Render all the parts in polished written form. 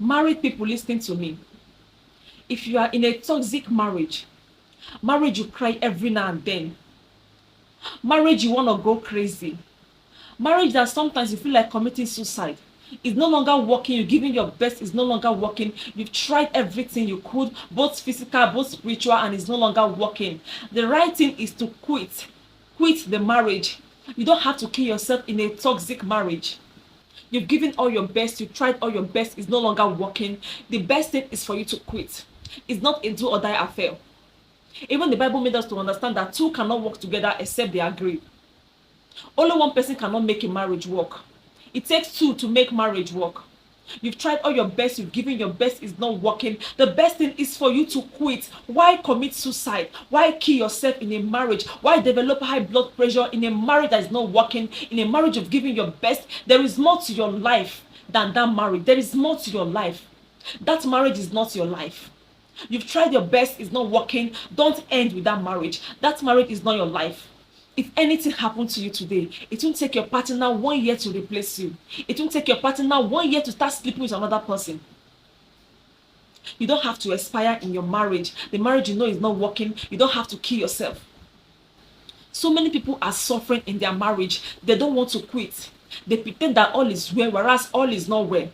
Married people, listening to me. If you are in a toxic marriage you cry every now and then. Marriage you want to go crazy. Marriage that sometimes you feel like committing suicide. It's no longer working. You're giving your best. It's no longer working. You've tried everything you could, both physical, both spiritual, and it's no longer working. The right thing is to quit. Quit the marriage. You don't have to kill yourself in a toxic marriage. You've given all your best. You've tried all your best. It's no longer working. The best thing is for you to quit. It's not a do or die affair. Even the Bible made us to understand that two cannot work together except they agree. Only one person cannot make a marriage work. It takes two to make marriage work. You've tried all your best, you've given your best, it's not working. The best thing is for you to quit. Why commit suicide? Why kill yourself in a marriage? Why develop high blood pressure in a marriage that is not working? In a marriage of giving your best, there is more to your life than that marriage. There is more to your life. That marriage is not your life. You've tried your best, it's not working. Don't end with that marriage. That marriage is not your life. If anything happened to you today, it won't take your partner 1 year to replace you. It won't take your partner 1 year to start sleeping with another person. You don't have to expire in your marriage. The marriage you know is not working. You don't have to kill yourself. So many people are suffering in their marriage. They don't want to quit. They pretend that all is well, whereas all is not well.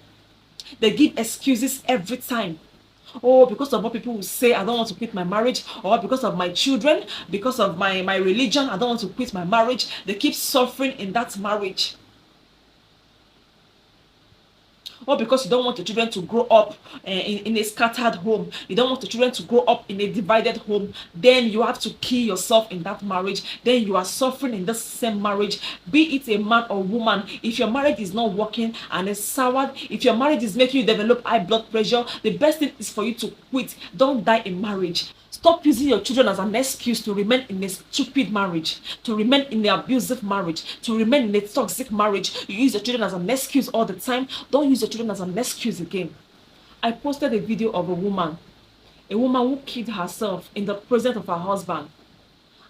They give excuses every time. Oh, because of what people will say, I don't want to quit my marriage. Or because of my children, because of my religion, I don't want to quit my marriage. They keep suffering in that marriage. Or because you don't want your children to grow up in a scattered home. You don't want the children to grow up in a divided home. Then you have to kill yourself in that marriage. Then you are suffering in the same marriage. Be it a man or woman. If your marriage is not working and it's soured, if your marriage is making you develop high blood pressure, the best thing is for you to quit. Don't die in marriage. Stop using your children as an excuse to remain in a stupid marriage, to remain in an abusive marriage, to remain in a toxic marriage. You use your children as an excuse all the time. Don't use your children as an excuse again. I posted a video of a woman who killed herself in the presence of her husband,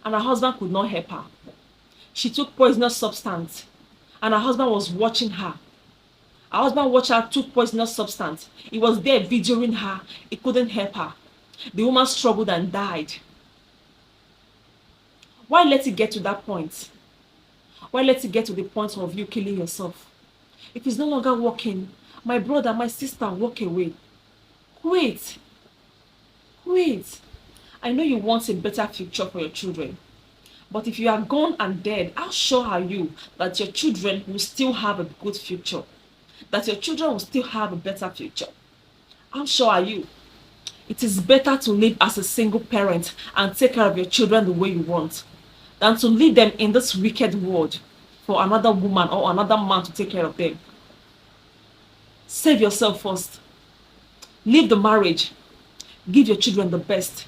and her husband could not help her. She took poisonous substance, and her husband was watching her. Her husband watched her took poisonous substance. He was there videoing her. He couldn't help her. The woman struggled and died. Why let it get to that point? Why let it get to the point of you killing yourself? If it's no longer working, my brother, my sister, walk away. Quit. Quit. I know you want a better future for your children. But if you are gone and dead, how sure are you that your children will still have a good future? That your children will still have a better future? How sure are you? It is better to live as a single parent and take care of your children the way you want than to leave them in this wicked world for another woman or another man to take care of them. Save yourself first. Leave the marriage. Give your children the best.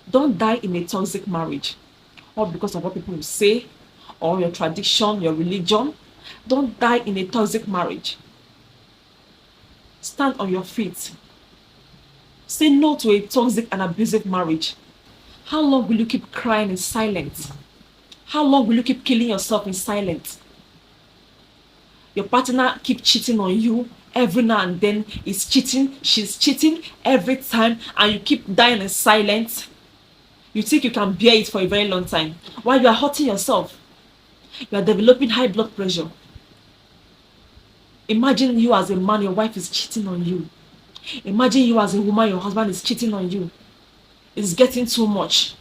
Don't die in a toxic marriage, or because of what people will say, or your tradition, your religion. Don't die in a toxic marriage. Stand on your feet. Say no to a toxic and abusive marriage. How long will you keep crying in silence? How long will you keep killing yourself in silence? Your partner keep cheating on you every now and then. He's cheating, she's cheating every time, and you keep dying in silence. You think you can bear it for a very long time while you are hurting yourself. You are developing high blood pressure. Imagine you as a man, your wife is cheating on you. Imagine you as a woman, your husband is cheating on you. It's getting too much.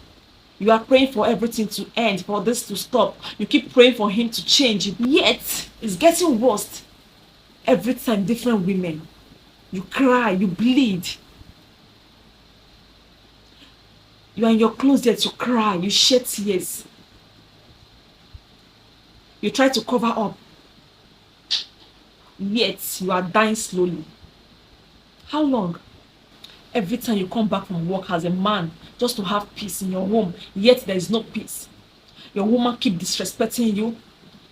You are praying for everything to end, for this to stop. You keep praying for him to change, yet it's getting worse. Every time, different women. You cry, you bleed. You are in your closet, you cry, you shed tears. You try to cover up, yet you are dying slowly. How long? Every time you come back from work as a man, just to have peace in your home, yet there is no peace. Your woman keep disrespecting you.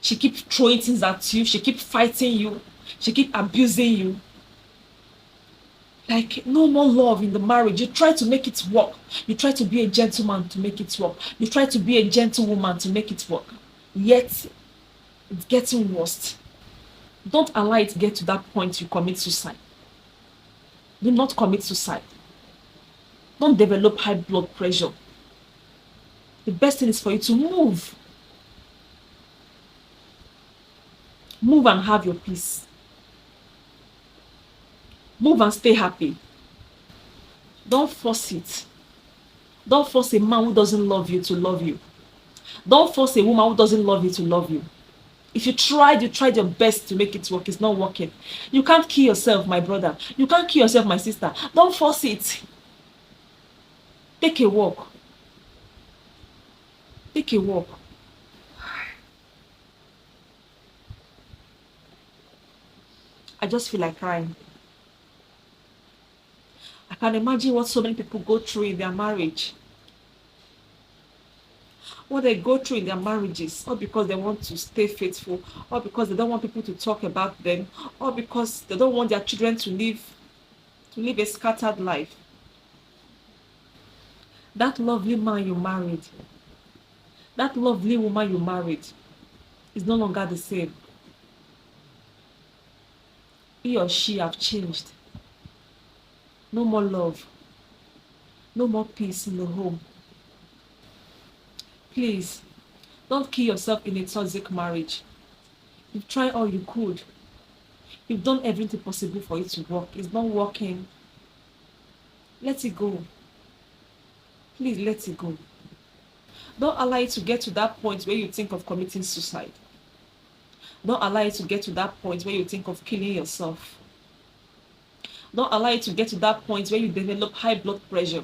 She keep throwing things at you. She keep fighting you. She keep abusing you. Like, no more love in the marriage. You try to make it work. You try to be a gentleman to make it work. You try to be a gentlewoman to make it work. Yet, it's getting worse. Don't allow it to get to that point you commit suicide. Do not commit suicide. Don't develop high blood pressure. The best thing is for you to move. Move and have your peace. Move and stay happy. Don't force it. Don't force a man who doesn't love you to love you. Don't force a woman who doesn't love you to love you. If you tried your best to make it work, it's not working. You can't kill yourself, my brother. You can't kill yourself, my sister. Don't force it. Take a walk. Take a walk. I just feel like crying. I can imagine what so many people go through in their marriage. What they go through in their marriages, or because they want to stay faithful, or because they don't want people to talk about them, or because they don't want their children to live a scattered life. That lovely man you married, that lovely woman you married is no longer the same. He or she have changed. No more love. No more peace in the home. Please, don't kill yourself in a toxic marriage. You've tried all you could. You've done everything possible for it to work. It's not working. Let it go. Please let it go. Don't allow it to get to that point where you think of committing suicide. Don't allow it to get to that point where you think of killing yourself. Don't allow it to get to that point where you develop high blood pressure.